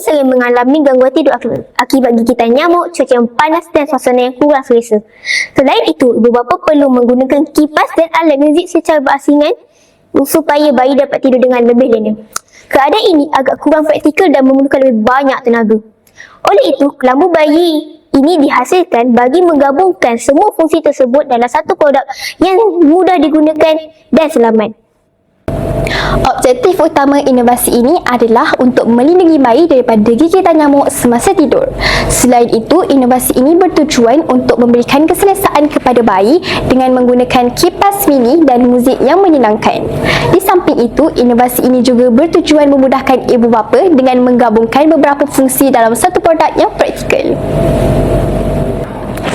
sering mengalami gangguan tidur akibat gigitan nyamuk, cuaca yang panas dan suasana yang kurang selesa. Selain itu, ibu bapa perlu menggunakan kipas dan alat muzik secara berasingan supaya bayi dapat tidur dengan lebih lena. Keadaan ini agak kurang praktikal dan memerlukan lebih banyak tenaga. Oleh itu, kelambu bayi ini dihasilkan bagi menggabungkan semua fungsi tersebut dalam satu produk yang mudah digunakan dan selamat. Objektif utama inovasi ini adalah untuk melindungi bayi daripada gigitan nyamuk semasa tidur. Selain itu, inovasi ini bertujuan untuk memberikan keselesaan kepada bayi dengan menggunakan kipas mini dan muzik yang menyenangkan. Di samping itu, inovasi ini juga bertujuan memudahkan ibu bapa dengan menggabungkan beberapa fungsi dalam satu produk yang praktikal.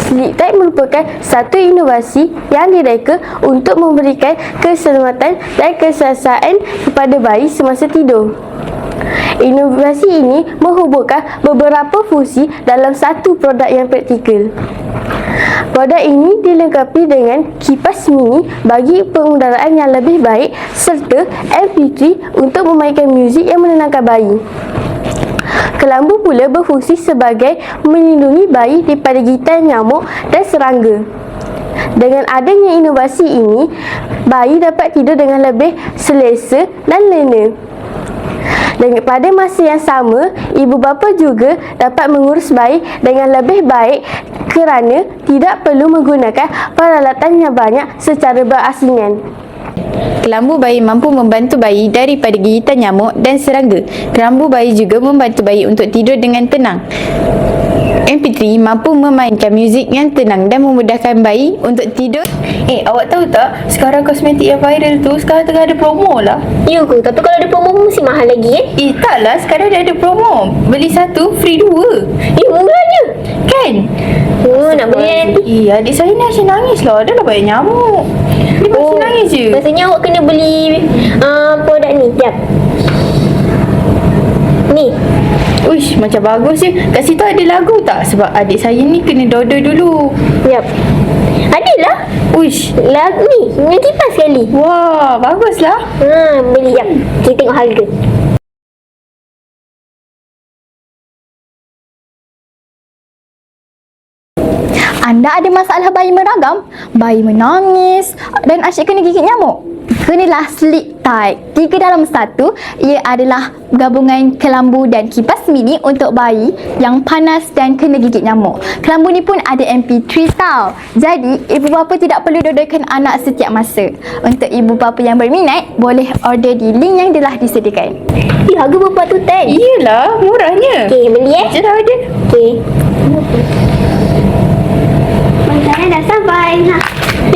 Sleep Tight merupakan satu inovasi yang direka untuk memberikan keselamatan dan keselesaan kepada bayi semasa tidur. Inovasi ini menghubungkan beberapa fungsi dalam satu produk yang praktikal. Produk ini dilengkapi dengan kipas mini bagi pengudaraan yang lebih baik serta MP3 untuk memainkan muzik yang menenangkan bayi. Kelambu pula berfungsi sebagai melindungi bayi daripada gigitan nyamuk dan serangga. Dengan adanya inovasi ini, bayi dapat tidur dengan lebih selesa dan lena. Dan pada masa yang sama, ibu bapa juga dapat mengurus bayi dengan lebih baik kerana tidak perlu menggunakan peralatan yang banyak secara berasingan. Kelambu bayi mampu membantu bayi daripada gigitan nyamuk dan serangga. Kelambu bayi juga membantu bayi untuk tidur dengan tenang. MP3 mampu memainkan muzik yang tenang dan memudahkan bayi untuk tidur. Awak tahu tak, sekarang kosmetik yang viral tu sekarang tengah ada promo lah. Ya ke? Tapi kalau ada promo mesti mahal lagi Taklah, sekarang dia ada promo. Beli satu, free dua. murahnya. Kan? Nak beli nanti. Adik saya ni asyik nangis lah. Dah lah banyak nyamuk. Dia masih nangis je. Rasanya awak kena beli produk ni. Sekejap. Ni. Uish, macam bagus je. Kat situ ada lagu tak? Sebab adik saya ni kena dodo dulu. Sekejap. Adalah. Uish. Lagu ni. Yang kipas sekali. Wah, baguslah. Beli. Sekejap. Kita tengok harga. Anda ada masalah bayi meragam, bayi menangis dan asyik kena gigit nyamuk? Kenalah Sleep Tight. 3 dalam 1. Ia adalah gabungan kelambu dan kipas mini untuk bayi yang panas dan kena gigit nyamuk. Kelambu ni pun ada MP3 tau. Jadi, ibu bapa tidak perlu dodolkan anak setiap masa. Untuk ibu bapa yang berminat, boleh order di link yang telah disediakan. Harga berapa tu, Tan? Iyalah, murahnya. Okey, beli Macam dah ada. Okey. Makanan dah sampai.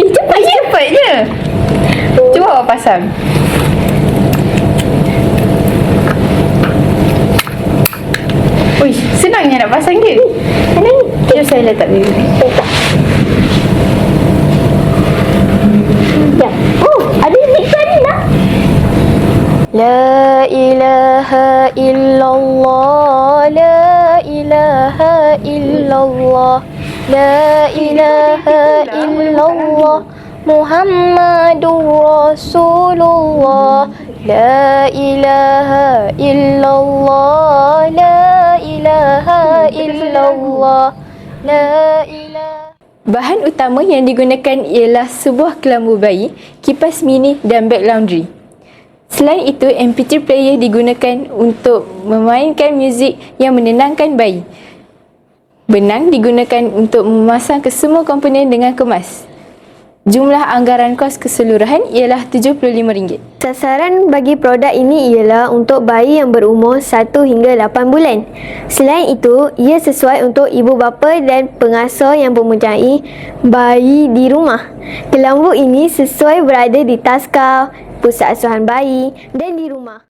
Cepat je. Cuba awak pasang. Ui, senangnya nak pasang dia. Jom saya letak dulu. Ya. Oh, ada iklan ni tak? La ilaha illallah, la ilaha illallah, la ilaha illallah, Muhammadur Rasulullah, la ilaha illallah, la ilaha illallah, la ilaha. Bahan utama yang digunakan ialah sebuah kelambu bayi, kipas mini dan beg laundry. Selain itu, MP3 player digunakan untuk memainkan muzik yang menenangkan bayi. Benang digunakan untuk memasang ke semua komponen dengan kemas. Jumlah anggaran kos keseluruhan ialah RM75. Sasaran bagi produk ini ialah untuk bayi yang berumur 1 hingga 8 bulan. Selain itu, ia sesuai untuk ibu bapa dan pengasuh yang mempunyai bayi di rumah. Kelambu ini sesuai berada di taskau, pusat asuhan bayi dan di rumah.